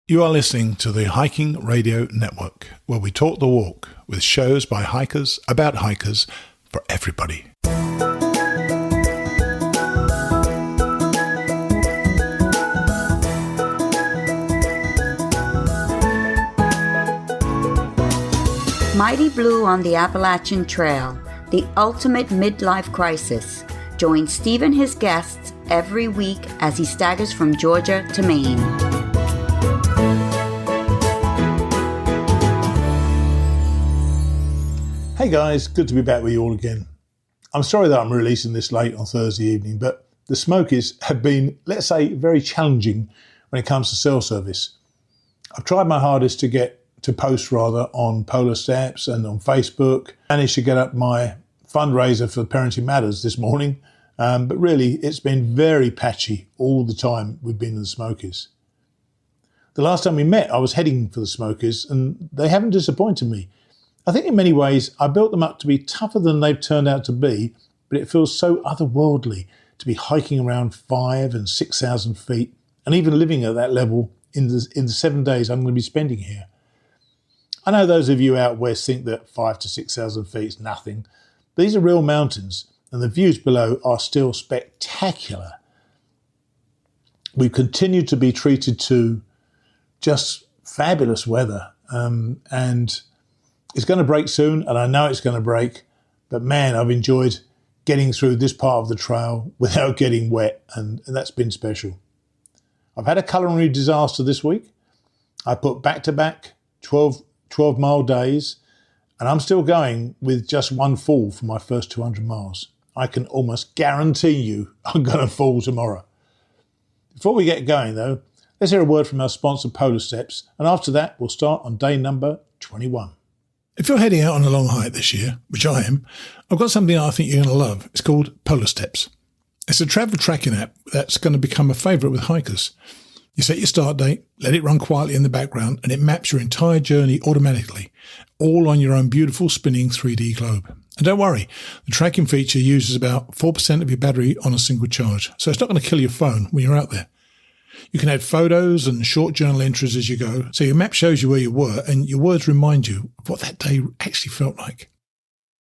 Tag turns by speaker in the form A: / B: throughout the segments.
A: You are listening to the Hiking Radio Network, where we talk the walk with shows by hikers, about hikers, for everybody.
B: Mighty Blue on the Appalachian Trail, the ultimate midlife crisis. Join Steve and his guests every week as he staggers from Georgia to Maine.
A: Hey guys, good to be back with you all again. I'm sorry that I'm releasing this late on Thursday evening, but the Smokies have been, let's say, very challenging when it comes to cell service. I've tried my hardest to post on Polar Steps and on Facebook. Managed to get up my fundraiser for Parenting Matters this morning, but really it's been very patchy all the time we've been in the Smokies. The last time we met, I was heading for the Smokies and they haven't disappointed me. I think in many ways I built them up to be tougher than they've turned out to be, but it feels so otherworldly to be hiking around 5,000 and 6,000 feet and even living at that level in the 7 days I'm going to be spending here. I know those of you out west think that 5,000 to 6,000 feet is nothing. These are real mountains and the views below are still spectacular. We continue to be treated to just fabulous weather and it's going to break soon, and I know it's going to break, but man, I've enjoyed getting through this part of the trail without getting wet, and that's been special. I've had a culinary disaster this week. I put back-to-back 12-mile days, and I'm still going with just one fall for my first 200 miles. I can almost guarantee you I'm going to fall tomorrow. Before we get going, though, let's hear a word from our sponsor, Polar Steps, and after that, we'll start on day number 21. If you're heading out on a long hike this year, which I am, I've got something I think you're going to love. It's called Polar Steps. It's a travel tracking app that's going to become a favourite with hikers. You set your start date, let it run quietly in the background, and it maps your entire journey automatically, all on your own beautiful spinning 3D globe. And don't worry, the tracking feature uses about 4% of your battery on a single charge, so it's not going to kill your phone when you're out there. You can add photos and short journal entries as you go, so your map shows you where you were and your words remind you of what that day actually felt like.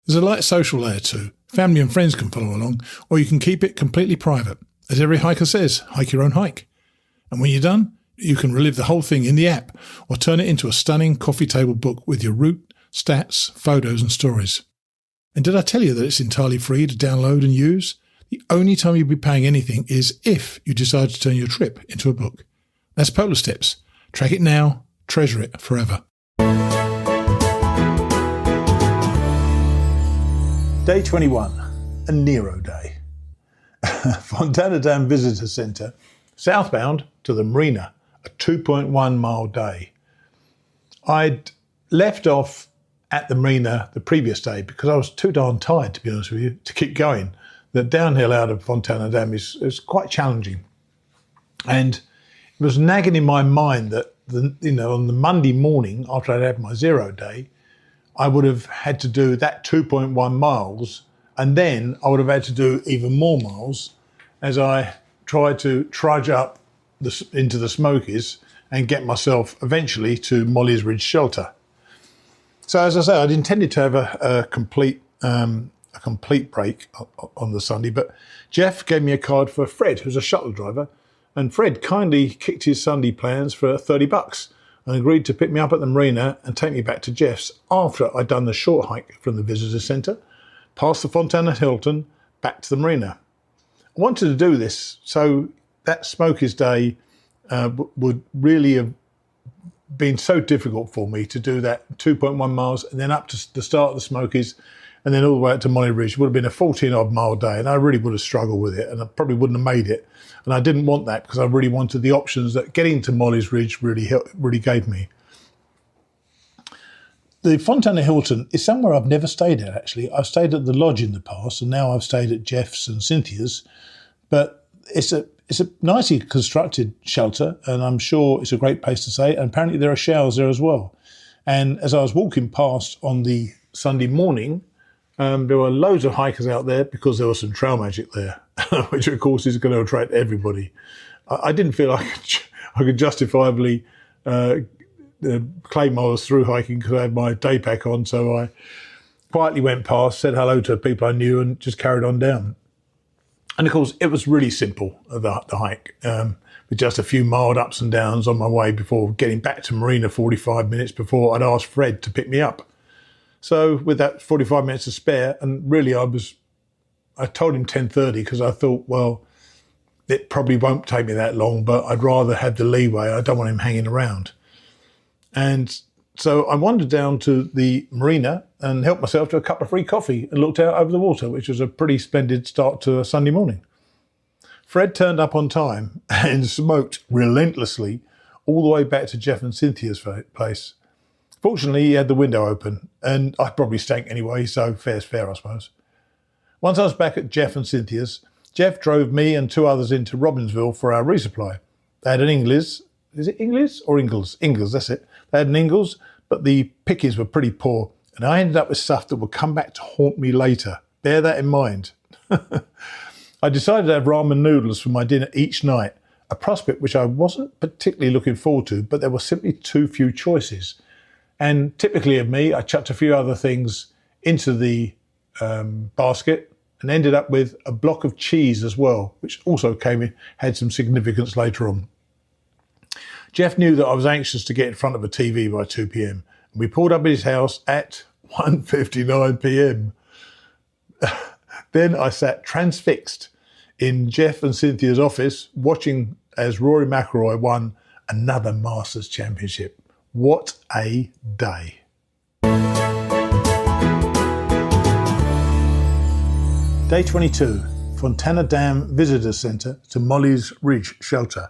A: There's a light social layer too. Family and friends can follow along, or you can keep it completely private. As every hiker says, hike your own hike. And when you're done, you can relive the whole thing in the app or turn it into a stunning coffee table book with your route, stats, photos and stories. And did I tell you that it's entirely free to download and use? The only time you'll be paying anything is if you decide to turn your trip into a book. That's Polar Steps. Track it now, treasure it forever. Day 21, a Nero day. Fontana Dam Visitor Centre, southbound to the Marina, a 2.1 mile day. I'd left off at the Marina the previous day because I was too darn tired, to be honest with you, to keep going. The downhill out of Fontana Dam is quite challenging. And it was nagging in my mind that, on the Monday morning after I'd had my 0 day, I would have had to do that 2.1 miles, and then I would have had to do even more miles as I tried to trudge up into the Smokies and get myself eventually to Molly's Ridge Shelter. So as I say, I'd intended to have a complete break on the Sunday, but Jeff gave me a card for Fred, who's a shuttle driver, and Fred kindly kicked his Sunday plans for $30 and agreed to pick me up at the Marina and take me back to Jeff's after I'd done the short hike from the visitor centre, past the Fontana Hilton, back to the Marina. I wanted to do this so that Smokies day would really have been so difficult for me to do that 2.1 miles and then up to the start of the Smokies and then all the way up to Molly Ridge. It would have been a 14-odd mile day, and I really would have struggled with it, and I probably wouldn't have made it. And I didn't want that because I really wanted the options that getting to Molly's Ridge really gave me. The Fontana Hilton is somewhere I've never stayed at, actually. I've stayed at the lodge in the past, and now I've stayed at Jeff's and Cynthia's. But it's a nicely constructed shelter, and I'm sure it's a great place to stay. And apparently there are showers there as well. And as I was walking past on the Sunday morning, there were loads of hikers out there because there was some trail magic there, which of course is going to attract everybody. I didn't feel like I could justifiably the claim I was through hiking because I had my day pack on. So I quietly went past, said hello to people I knew, and just carried on down. And of course, it was really simple, the hike, with just a few mild ups and downs on my way before getting back to Marina 45 minutes before I'd asked Fred to pick me up. So with that 45 minutes to spare, and really I told him 10:30 because I thought, well, it probably won't take me that long, but I'd rather have the leeway. I don't want him hanging around. And so I wandered down to the marina and helped myself to a cup of free coffee and looked out over the water, which was a pretty splendid start to a Sunday morning. Fred turned up on time and smoked relentlessly all the way back to Jeff and Cynthia's place. Fortunately, he had the window open, and I probably stank anyway, so fair's fair, I suppose. Once I was back at Jeff and Cynthia's, Jeff drove me and two others into Robbinsville for our resupply. They had an Ingles. Is it Ingles or Ingles? Ingles, that's it. They had an Ingles, but the pickings were pretty poor, and I ended up with stuff that would come back to haunt me later. Bear that in mind. I decided to have ramen noodles for my dinner each night, a prospect which I wasn't particularly looking forward to, but there were simply too few choices. And typically of me, I chucked a few other things into the basket and ended up with a block of cheese as well, which also had some significance later on. Jeff knew that I was anxious to get in front of a TV by 2 p.m. and we pulled up at his house at 1:59 p.m. Then I sat transfixed in Jeff and Cynthia's office watching as Rory McIlroy won another Masters Championship. What a day. Day 22, Fontana Dam Visitor Centre to Molly's Ridge Shelter.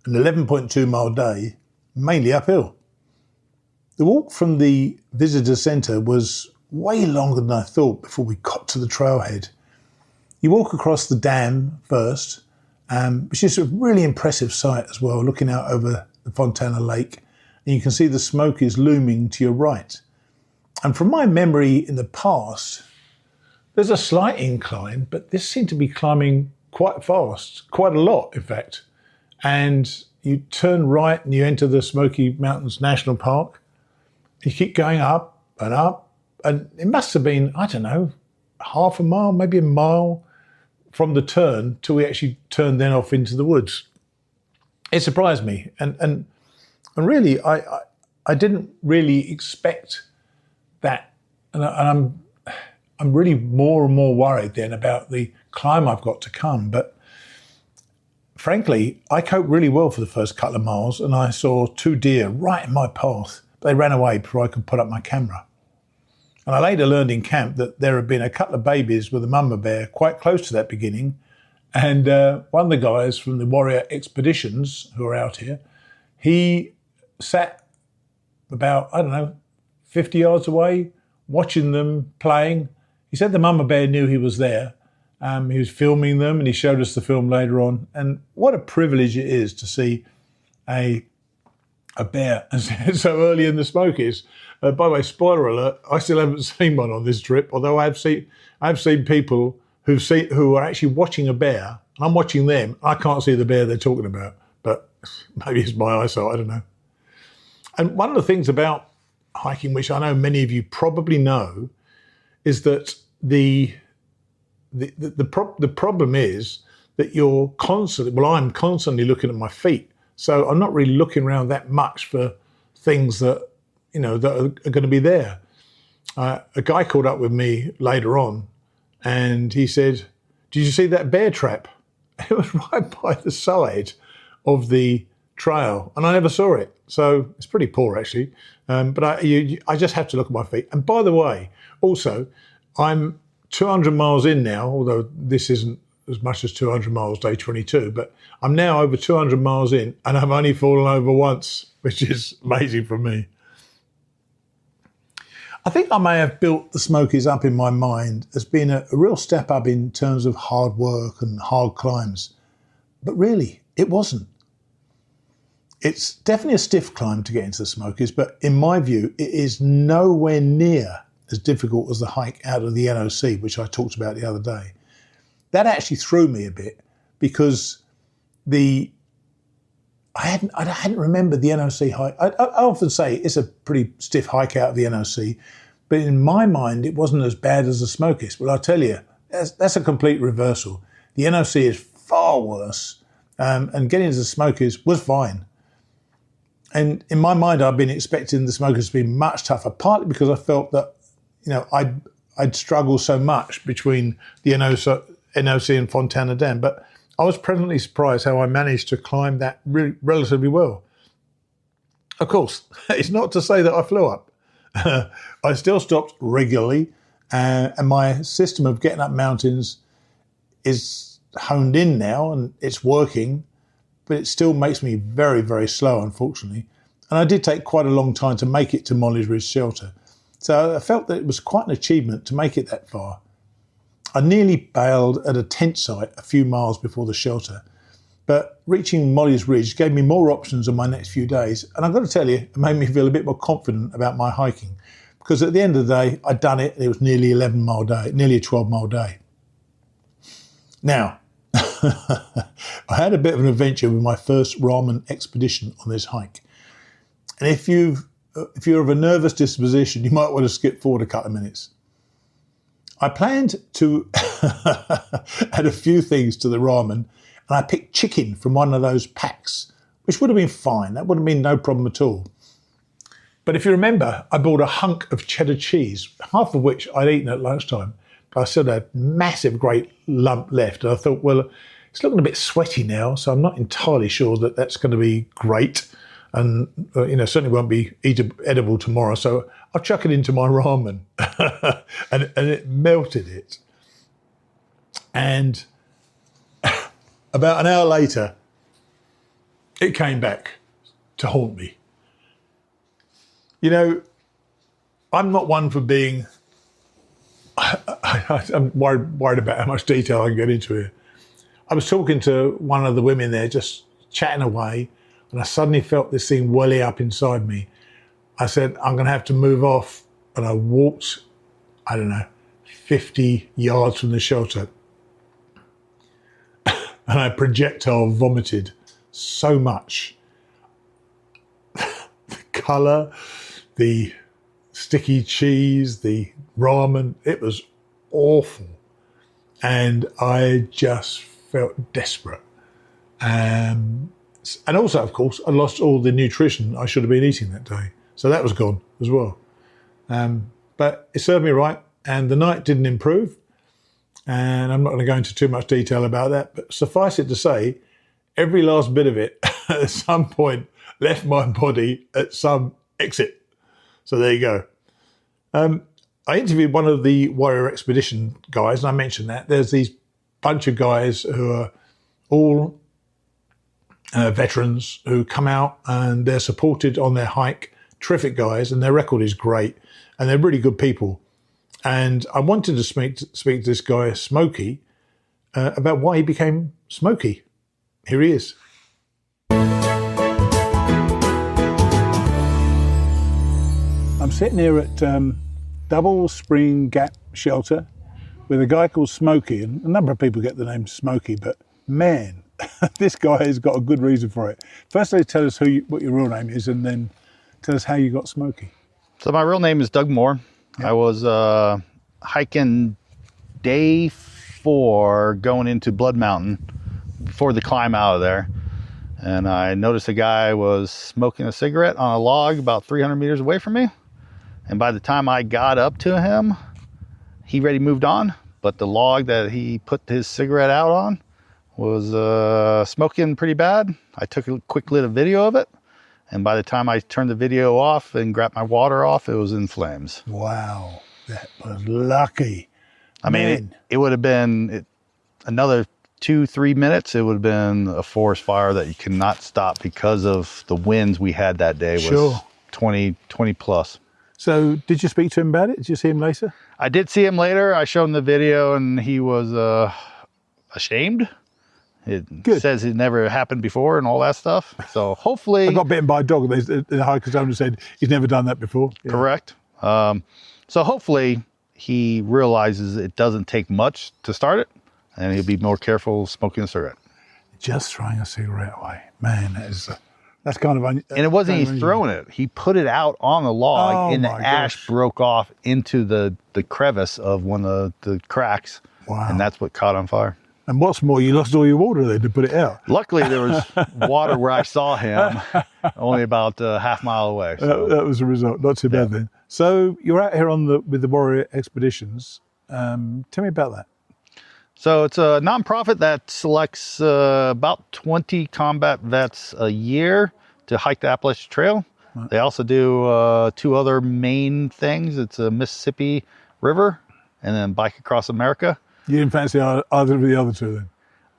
A: An 11.2 mile day, mainly uphill. The walk from the visitor centre was way longer than I thought before we got to the trailhead. You walk across the dam first, which is a really impressive sight as well, looking out over the Fontana Lake, and you can see the Smokies looming to your right. And from my memory in the past, there's a slight incline, but this seemed to be climbing quite fast, quite a lot, in fact. And you turn right and you enter the Smoky Mountains National Park. You keep going up, and it must have been, I don't know, half a mile, maybe a mile from the turn till we actually turned then off into the woods. It surprised me, and really, I didn't really expect that, and I'm really more and more worried then about the climb I've got to come. But frankly, I coped really well for the first couple of miles, and I saw two deer right in my path. They ran away before I could put up my camera. And I later learned in camp that there had been a couple of babies with a mama bear quite close to that beginning. And one of the guys from the Warrior Expeditions who are out here, he sat about, 50 yards away, watching them playing. He said the mama bear knew he was there. He was filming them, and he showed us the film later on. And what a privilege it is to see a bear so early in the Smokies. By the way, spoiler alert, I still haven't seen one on this trip, although I've seen people who are actually watching a bear, and I'm watching them. I can't see the bear they're talking about, but maybe it's my eyesight, I don't know. And one of the things about hiking, which I know many of you probably know, is that the problem is that I'm constantly looking at my feet. So I'm not really looking around that much for things that are going to be there. A guy called up with me later on and he said, "Did you see that bear trap?" It was right by the side of the trail and I never saw it. So it's pretty poor actually. But I just have to look at my feet. And by the way, also, I'm 200 miles in now, although this isn't as much as 200 miles, day 22, but I'm now over 200 miles in and I've only fallen over once, which is amazing for me. I think I may have built the Smokies up in my mind as being a real step up in terms of hard work and hard climbs, but really it wasn't. It's definitely a stiff climb to get into the Smokies, but in my view, it is nowhere near as difficult as the hike out of the NOC, which I talked about the other day. That actually threw me a bit because the I hadn't remembered the NOC hike. I often say it's a pretty stiff hike out of the NOC, but in my mind, it wasn't as bad as the Smokies. But I'll tell you, that's a complete reversal. The NOC is far worse, and getting to the Smokies was fine. And in my mind, I've been expecting the Smokies to be much tougher, partly because I felt that, I'd struggle so much between the NOC and Fontana Dam, but I was pleasantly surprised how I managed to climb that relatively well. Of course, it's not to say that I flew up. I still stopped regularly, and my system of getting up mountains is honed in now, and it's working, but it still makes me very, very slow, unfortunately. And I did take quite a long time to make it to Molly's Ridge Shelter. So I felt that it was quite an achievement to make it that far. I nearly bailed at a tent site a few miles before the shelter, but reaching Molly's Ridge gave me more options on my next few days, and I've got to tell you, it made me feel a bit more confident about my hiking, because at the end of the day, I'd done it, and it was nearly 11-mile day, nearly a 12-mile day. Now, I had a bit of an adventure with my first ramen expedition on this hike, and if you're of a nervous disposition, you might want to skip forward a couple of minutes. I planned to add a few things to the ramen, and I picked chicken from one of those packs, which would have been fine. That would have been no problem at all. But if you remember, I bought a hunk of cheddar cheese, half of which I'd eaten at lunchtime. But I still had a massive, great lump left. And I thought, well, it's looking a bit sweaty now, so I'm not entirely sure that that's going to be great. And, certainly won't be edible tomorrow. So I'll chuck it into my ramen. and it melted it. And about an hour later, it came back to haunt me. I'm not one for being... I'm worried about how much detail I can get into here. I was talking to one of the women there, just chatting away, and I suddenly felt this thing welling up inside me. I said, I'm going to have to move off. And I walked, 50 yards from the shelter. And I projectile vomited so much. The colour, the sticky cheese, the ramen, it was awful. And I just felt desperate. And also, of course, I lost all the nutrition I should have been eating that day. So that was gone as well. But it served me right, and the night didn't improve. And I'm not going to go into too much detail about that, but suffice it to say, every last bit of it at some point left my body at some exit. So there you go. I interviewed one of the Warrior Expedition guys, and I mentioned that. There's these bunch of guys who are all veterans who come out and they're supported on their hike. Terrific guys, and their record is great, and they're really good people. And I wanted to speak to this guy, Smokey, about why he became Smokey. Here he is. I'm sitting here at Double Spring Gap Shelter with a guy called Smokey, and a number of people get the name Smokey, but man, this guy has got a good reason for it. Firstly, tell us what your real name is, and then tell us how you got Smokey.
C: So my real name is Doug Moore. Yep. I was hiking day 4 going into Blood Mountain before the climb out of there. And I noticed a guy was smoking a cigarette on a log about 300 meters away from me. And by the time I got up to him, he already moved on. But the log that he put his cigarette out on was smoking pretty bad. I took a quick little video of it. And by the time I turned the video off and grabbed my water off, it was in flames.
A: Wow, that was lucky.
C: I mean, it would have been another 2-3 minutes. It would have been a forest fire that you cannot stop because of the winds we had that day. Was 20 plus.
A: So did you speak to him about it? Did you see him later?
C: I did see him later. I showed him the video and he was ashamed. It says it never happened before and all that stuff. So hopefully...
A: I got bitten by a dog. The hiker's owner said he's never done that before. Yeah.
C: Correct. So hopefully he realizes it doesn't take much to start it and he'll be more careful smoking a cigarette.
A: Just throwing a cigarette away. Man, that is That's kind of
C: and it wasn't he throwing it. He put it out on the log, and the ash broke off into the crevice of one of the cracks.
A: Wow.
C: And that's what caught on fire.
A: And what's more, you lost all your water there to put it out.
C: Luckily, there was water where I saw him, only about a half mile away. So.
A: That was the result. Not too bad then. So you're out here with the Warrior Expeditions. Tell me about that.
C: So it's a nonprofit that selects about 20 combat vets a year to hike the Appalachian Trail. Right. They also do 2 other main things. It's a Mississippi River and then Bike Across America. You
A: didn't fancy either of the other 2 then?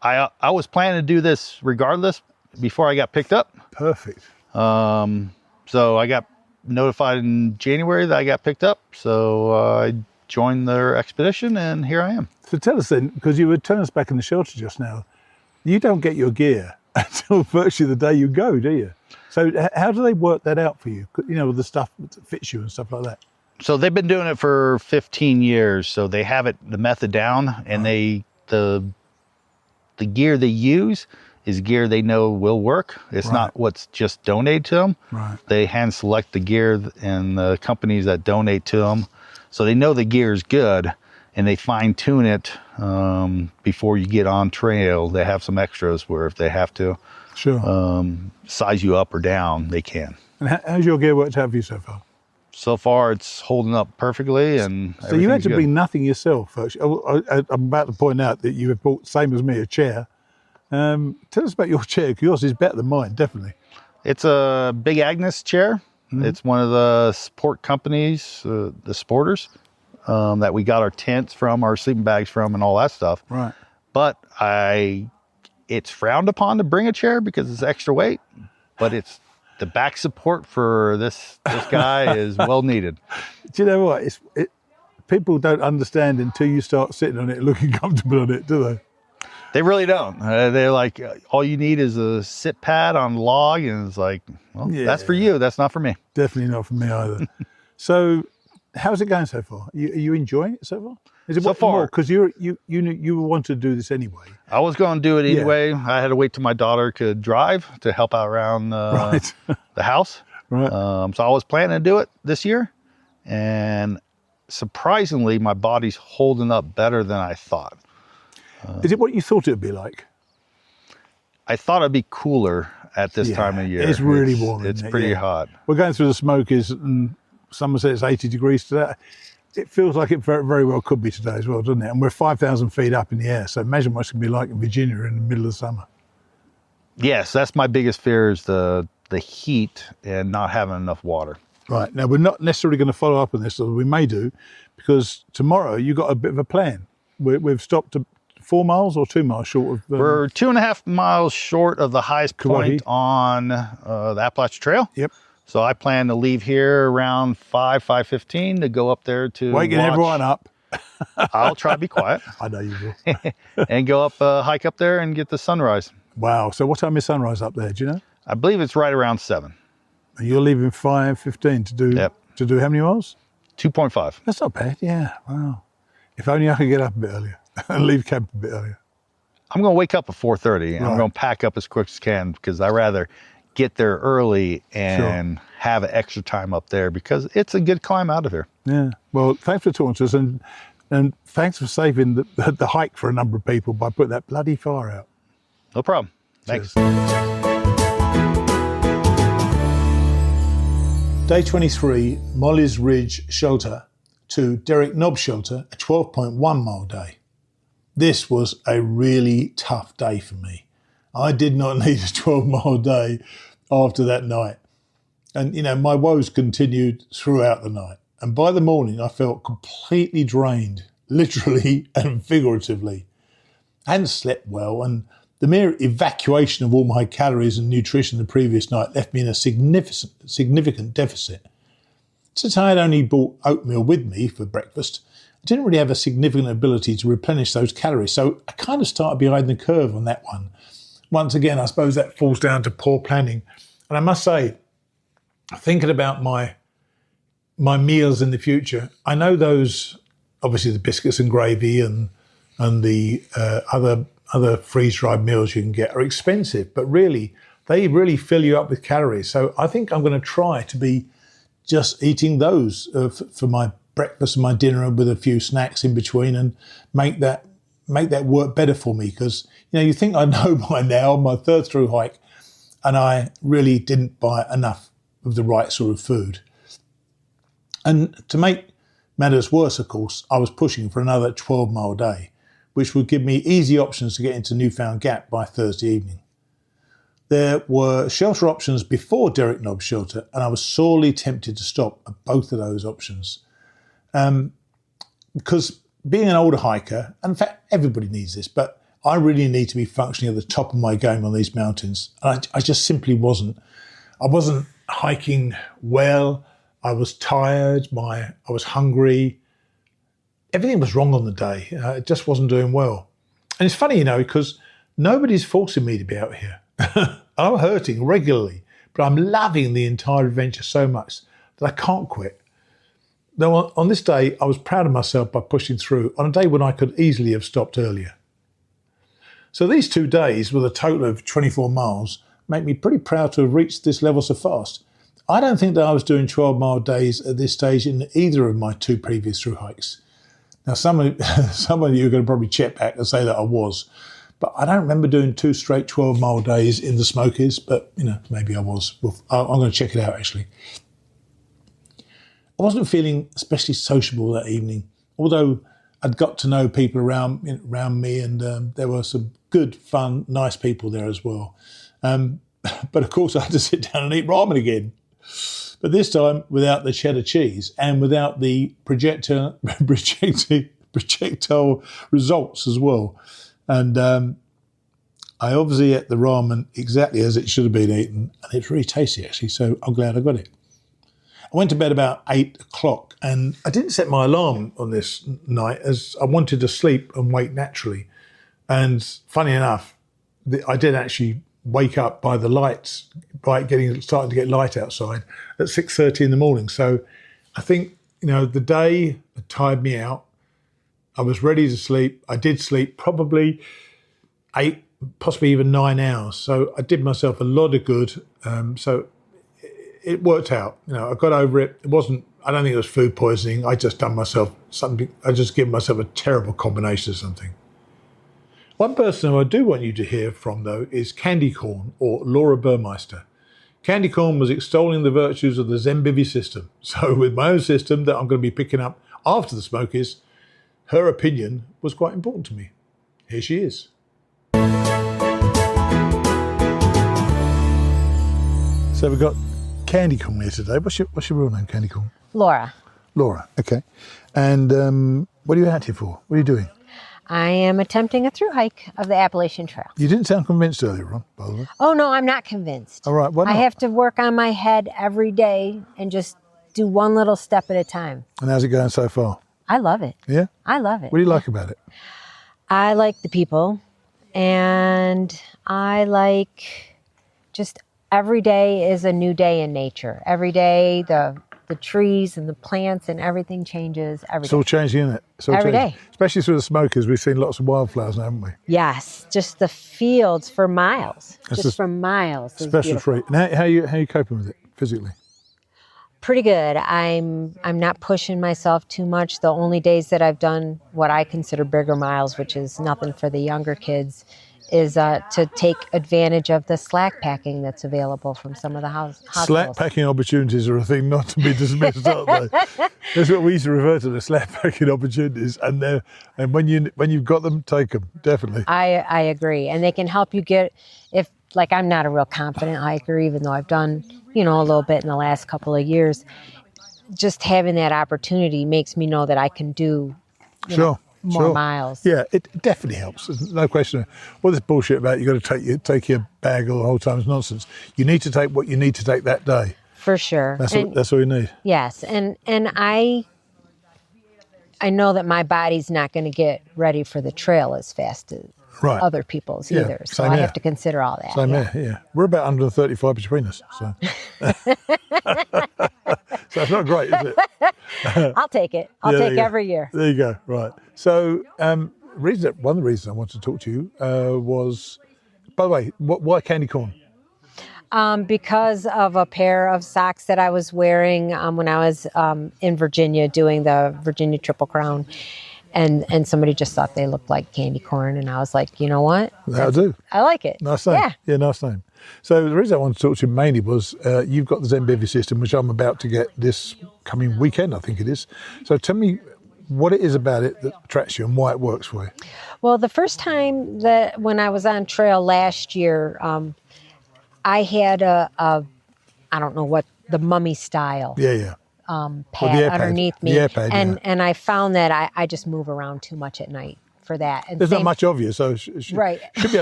C: I was planning to do this regardless before I got picked up.
A: Perfect.
C: So I got notified in January that I got picked up. So I joined their expedition, and here I am.
A: So tell us then, because you were telling us back in the shelter just now, you don't get your gear until virtually the day you go, do you? So how do they work that out for you? You know, the stuff that fits you and stuff like that.
C: So they've been doing it for 15 years. So they have the method down, and the gear they use is gear they know will work. It's not what's just donated to them.
A: Right.
C: They hand select the gear and the companies that donate to them. So they know the gear is good, and they fine tune it before you get on trail. They have some extras where if they have to size you up or down, they can.
A: And how's your gear worked out for you so far?
C: So far, it's holding up perfectly, and
A: so you had to bring nothing yourself. I'm about to point out that you have bought, same as me, a chair. Tell us about your chair. Yours is better than mine, definitely.
C: It's a Big Agnes chair. Mm-hmm. It's one of the sport companies, the sporters, that we got our tents from, our sleeping bags from, and all that stuff.
A: Right.
C: But it's frowned upon to bring a chair because it's extra weight, but it's the back support for this guy is well needed.
A: Do you know what? People don't understand until you start sitting on it, looking comfortable on it, do they?
C: They really don't. They're like, all you need is a sit pad on the log, and it's like, well, that's for you. That's not for me.
A: Definitely not for me either. So, how's it going so far? Are you enjoying it so far? Is it
C: so far?
A: Because you wanted to do this anyway.
C: I was going to do it anyway. I had to wait till my daughter could drive to help out around the house.
A: Right.
C: So I was planning to do it this year, and surprisingly, my body's holding up better than I thought.
A: Is it what you thought it would be like?
C: I thought it'd be cooler at this time of year.
A: It's really warm.
C: It's pretty hot.
A: We're going through the Smokies, and someone said it's 80 degrees today. It feels like it very, very well could be today as well, doesn't it? And we're 5,000 feet up in the air, so imagine what it's going to be like in Virginia in the middle of the summer.
C: Yes, that's my biggest fear is the heat and not having enough water.
A: Right. Now, we're not necessarily going to follow up on this, or we may do, because tomorrow you've got a bit of a plan. We've stopped to 4 miles or 2 miles short of...
C: We're 2.5 miles short of the highest point on the Appalachian Trail.
A: Yep.
C: So I plan to leave here around 5:15 to go up there to
A: waking everyone up.
C: I'll try to be quiet.
A: I know you will.
C: And go up, hike up there and get the sunrise.
A: Wow. So what time is sunrise up there? Do you know?
C: I believe it's right around 7.
A: And you're leaving 5:15 to do how many miles?
C: 2.5.
A: That's not bad. Yeah. Wow. If only I could get up a bit earlier and leave camp a bit earlier.
C: I'm going to wake up at 4:30 and I'm going to pack up as quick as I can because I rather get there early and have an extra time up there because it's a good climb out of here.
A: Yeah. Well, thanks for talking to us and thanks for saving the hike for a number of people by putting that bloody fire out.
C: No problem. Thanks.
A: Day 23, Molly's Ridge Shelter to Derek Knob Shelter, a 12.1 mile day. This was a really tough day for me. I did not need a 12-mile day after that night. And, you know, my woes continued throughout the night. And by the morning, I felt completely drained, literally and figuratively. I hadn't slept well, and the mere evacuation of all my calories and nutrition the previous night left me in a significant deficit. Since I had only brought oatmeal with me for breakfast, I didn't really have a significant ability to replenish those calories, so I kind of started behind the curve on that one. Once again, I suppose that falls down to poor planning. And I must say, thinking about my meals in the future, I know those, obviously the biscuits and gravy and the other freeze-dried meals you can get are expensive, but really they really fill you up with calories. So I think I'm going to try to be just eating those for my breakfast and my dinner with a few snacks in between, and make that work better for me. Because, you think I know by now, on my third through hike, and I really didn't buy enough of the right sort of food. And to make matters worse, of course, I was pushing for another 12-mile day, which would give me easy options to get into Newfound Gap by Thursday evening. There were shelter options before Derek Nobb's shelter, and I was sorely tempted to stop at both of those options. Because being an older hiker, and in fact, everybody needs this, but I really need to be functioning at the top of my game on these mountains. And I just simply wasn't. I wasn't hiking well. I was tired. I was hungry. Everything was wrong on the day. It just wasn't doing well. And it's funny, because nobody's forcing me to be out here. I'm hurting regularly, but I'm loving the entire adventure so much that I can't quit. Now, on this day, I was proud of myself by pushing through on a day when I could easily have stopped earlier. So these 2 days, with a total of 24 miles, make me pretty proud to have reached this level so fast. I don't think that I was doing 12-mile days at this stage in either of my 2 previous through hikes. Now, some of you are going to probably check back and say that I was, but I don't remember doing 2 straight 12-mile days in the Smokies, but, maybe I was. Well, I'm going to check it out, actually. I wasn't feeling especially sociable that evening, although I'd got to know people around me, and there were some good, fun, nice people there as well. But of course I had to sit down and eat ramen again. But this time without the cheddar cheese and without the projectile results as well. And I obviously ate the ramen exactly as it should have been eaten, and it's really tasty actually, so I'm glad I got it. I went to bed about 8 o'clock, and I didn't set my alarm on this night as I wanted to sleep and wake naturally. And funny enough, I did actually wake up by the lights, starting to get light outside at 6:30 in the morning. So I think, the day had tired me out. I was ready to sleep. I did sleep probably 8, possibly even 9 hours. So I did myself a lot of good. So it worked out. I got over it. It wasn't, I don't think it was food poisoning. I just done myself something. I just given myself a terrible combination of something. One person who I do want you to hear from, though, is Candy Corn, or Laura Burmeister. Candy Corn was extolling the virtues of the Zenbivy system. So with my own system that I'm going to be picking up after the Smokies, her opinion was quite important to me. Here she is. So we've got Candy Corn here today. What's your real name, Candy Corn?
D: Laura.
A: Laura, okay. And what are you out here for? What are you doing?
D: I am attempting a through hike of the Appalachian Trail.
A: You didn't sound convinced earlier on, by the way.
D: Oh, no, I'm not convinced.
A: All right, why not?
D: I have to work on my head every day and just do one little step at a time.
A: And how's it going so far?
D: I love it.
A: Yeah?
D: I love it.
A: What do you like about it?
D: I like the people, and I like just every day is a new day in nature. Every day the trees and the plants and everything changes every
A: It's all
D: day.
A: changing, isn't it? It's all
D: Every
A: changing.
D: day.
A: Especially through the Smokies, we've seen lots of wildflowers now, haven't we?
D: Yes, just the fields for miles.
A: That's
D: Just
A: a
D: for miles. Is
A: Special
D: beautiful.
A: treat. And how you coping with it physically?
D: Pretty good. I'm not pushing myself too much. The only days that I've done what I consider bigger miles, which is nothing for the younger kids, is to take advantage of the slack packing that's available from some of the hospitals.
A: Slack packing opportunities are a thing not to be dismissed, aren't they? That's what we used to refer to, the slack packing opportunities, and when you've got them, take them, definitely.
D: I agree, and they can help you get, if like I'm not a real confident hiker, even though I've done a little bit in the last couple of years. Just having that opportunity makes me know that I can do more miles.
A: Yeah, it definitely helps. There's no question. All this bullshit about you got to take your bag all the whole time is nonsense. You need to take what you need to take that day.
D: For sure.
A: That's all you need.
D: Yes, and I know that my body's not going to get ready for the trail as fast as other people's either. So I have to consider all that.
A: Same here, yeah. We're about 135 between us, so. So it's not great, is it?
D: I'll take it. I'll take every year.
A: There you go, right. So one of the reasons I wanted to talk to you was, by the way, why candy corn?
D: Because of a pair of socks that I was wearing when I was in Virginia doing the Virginia Triple Crown. And somebody just thought they looked like candy corn. And I was like, you know what?
A: That'll do.
D: I like it.
A: Nice name. Yeah, nice name. So the reason I wanted to talk to you mainly was you've got the Zen Bivy system, which I'm about to get this coming weekend, I think it is. So tell me what it is about it that attracts you and why it works for you.
D: Well, the first time that when I was on trail last year, I had I don't know what, the mummy style.
A: Yeah.
D: Pad underneath me.
A: The pad,
D: and I found that I just move around too much at night for that. And
A: there's not much of you, so
D: right.
A: should be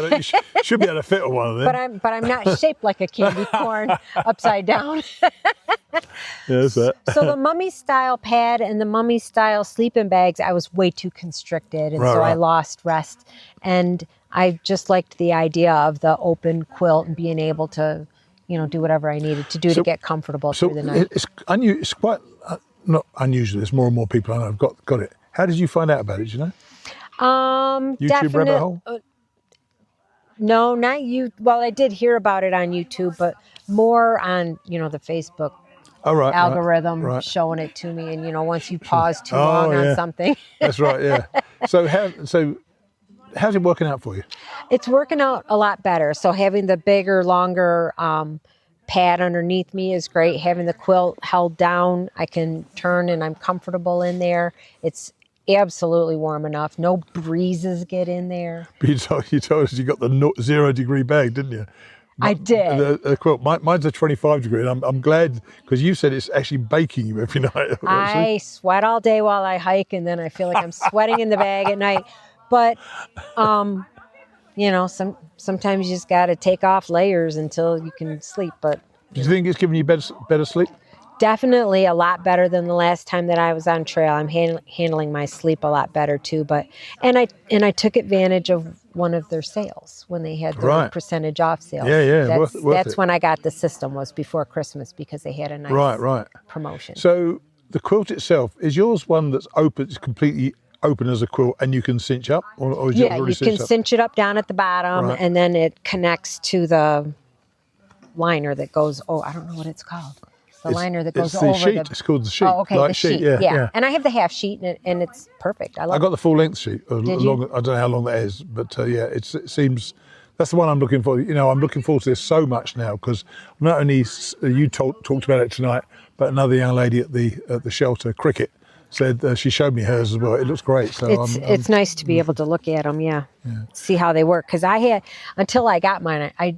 A: able to fit on one of them.
D: But I'm not shaped like a candy corn upside down.
A: Yeah, that's that.
D: So the mummy style pad and the mummy style sleeping bags, I was way too constricted, and I lost rest. And I just liked the idea of the open quilt and being able to, do whatever I needed to do to get comfortable through the night.
A: It's quite not unusual. There's more and more people I know have got it. How did you find out about it? Do you know? YouTube rabbit hole?
D: No, not you. Well, I did hear about it on YouTube, but more on the Facebook algorithm showing it to me. And on you pause too long on something.
A: That's right. Yeah. So how's it working out for you?
D: It's working out a lot better. So having the bigger, longer pad underneath me is great. Having the quilt held down, I can turn and I'm comfortable in there. It's absolutely warm enough. No breezes get in there.
A: But you told us you got the 0 degree bag, didn't you?
D: I did.
A: The quilt. Mine's a 25 degree, and I'm glad because you said it's actually baking you every night.
D: I sweat all day while I hike, and then I feel like I'm sweating in the bag at night. But, sometimes you just got to take off layers until you can sleep. But
A: do you think it's giving you better sleep?
D: Definitely a lot better than the last time that I was on trail. I'm handling my sleep a lot better too. And I took advantage of one of their sales when they had the percentage off sale.
A: Yeah.
D: That's when I got the system, was before Christmas, because they had a nice promotion.
A: So the quilt itself, is yours one that's open? It's completely open as a quilt, and you can cinch up, or is it already
D: you can cinch it up down at the bottom, and then it connects to the liner that goes. Oh, I don't know what it's called. The liner that goes over
A: sheet. It's called the sheet.
D: Oh, okay,
A: like
D: the sheet. Yeah. And I have the half sheet, and it's perfect. I got
A: the full length sheet.
D: Did you?
A: I don't know how long that is, but it seems that's the one I'm looking for. I'm looking forward to this so much now, because not only you talked about it tonight, but another young lady at the shelter, Cricket, said she showed me hers as well. It looks great. So
D: it's nice to be able to look at them. Yeah. See how they work, because until I got mine, I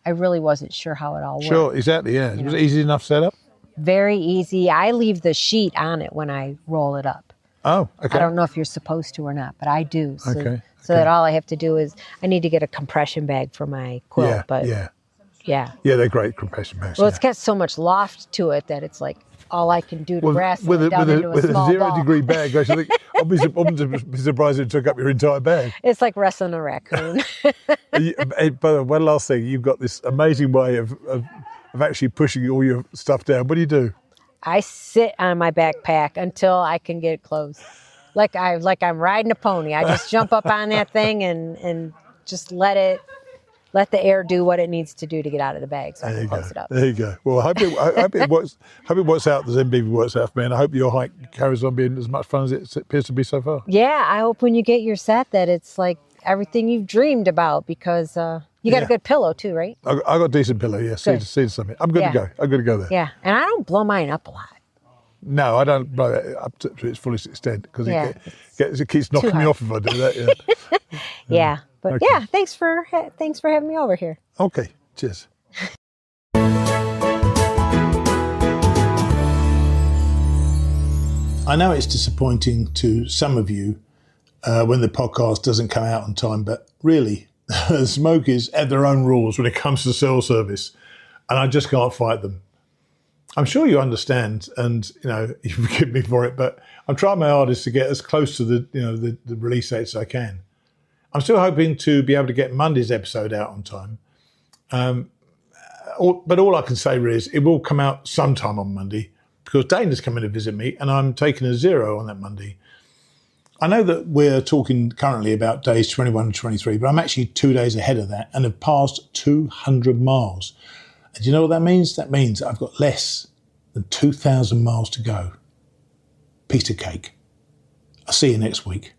D: really wasn't sure how it all worked.
A: Sure, exactly. Yeah, it was easy enough setup.
D: Very easy. I leave the sheet on it when I roll it up.
A: Oh, okay.
D: I don't know if you're supposed to or not, but I do.
A: So
D: that all I have to do is I need to get a compression bag for my quilt. Yeah, they're
A: great compression bags.
D: Well, it's got so much loft to it that it's like all I can do to wrestle it down into a small
A: with a 0
D: ball.
A: degree bag. I think I'll be surprised if it took up your entire bag.
D: It's like wrestling a raccoon.
A: But one last thing, you've got this amazing way of actually pushing all your stuff down. What do you do?
D: I sit on my backpack until I can get it closed. Like I'm riding a pony. I just jump up on that thing and just let the air do what it needs to do to get out of the bag, so I can close it up.
A: There you go. Well, I hope it works. Hope it works out. The Zen Bivy works out for me, and I hope your hike carries on being as much fun as it appears to be so far.
D: Yeah, I hope when you get your set that it's like everything you've dreamed about, because you got a good pillow too, right?
A: I got a decent pillow. Yeah, see something. I'm good to go. I'm good to go there.
D: Yeah, and I don't blow mine up a lot.
A: No, I don't blow it up to its fullest extent, because it keeps knocking me off if I do that.
D: Yeah. But thanks for having me over here.
A: Okay, cheers. I know it's disappointing to some of you when the podcast doesn't come out on time, but really, Smokies have their own rules when it comes to cell service, and I just can't fight them. I'm sure you understand, and you forgive me for it, but I'm trying my hardest to get as close to the release dates as I can. I'm still hoping to be able to get Monday's episode out on time. But all I can say really is it will come out sometime on Monday, because Dana's coming to visit me and I'm taking a 0 on that Monday. I know that we're talking currently about days 21 and 23, but I'm actually 2 days ahead of that and have passed 200 miles. And do you know what that means? That means I've got less than 2,000 miles to go. Piece of cake. I'll see you next week.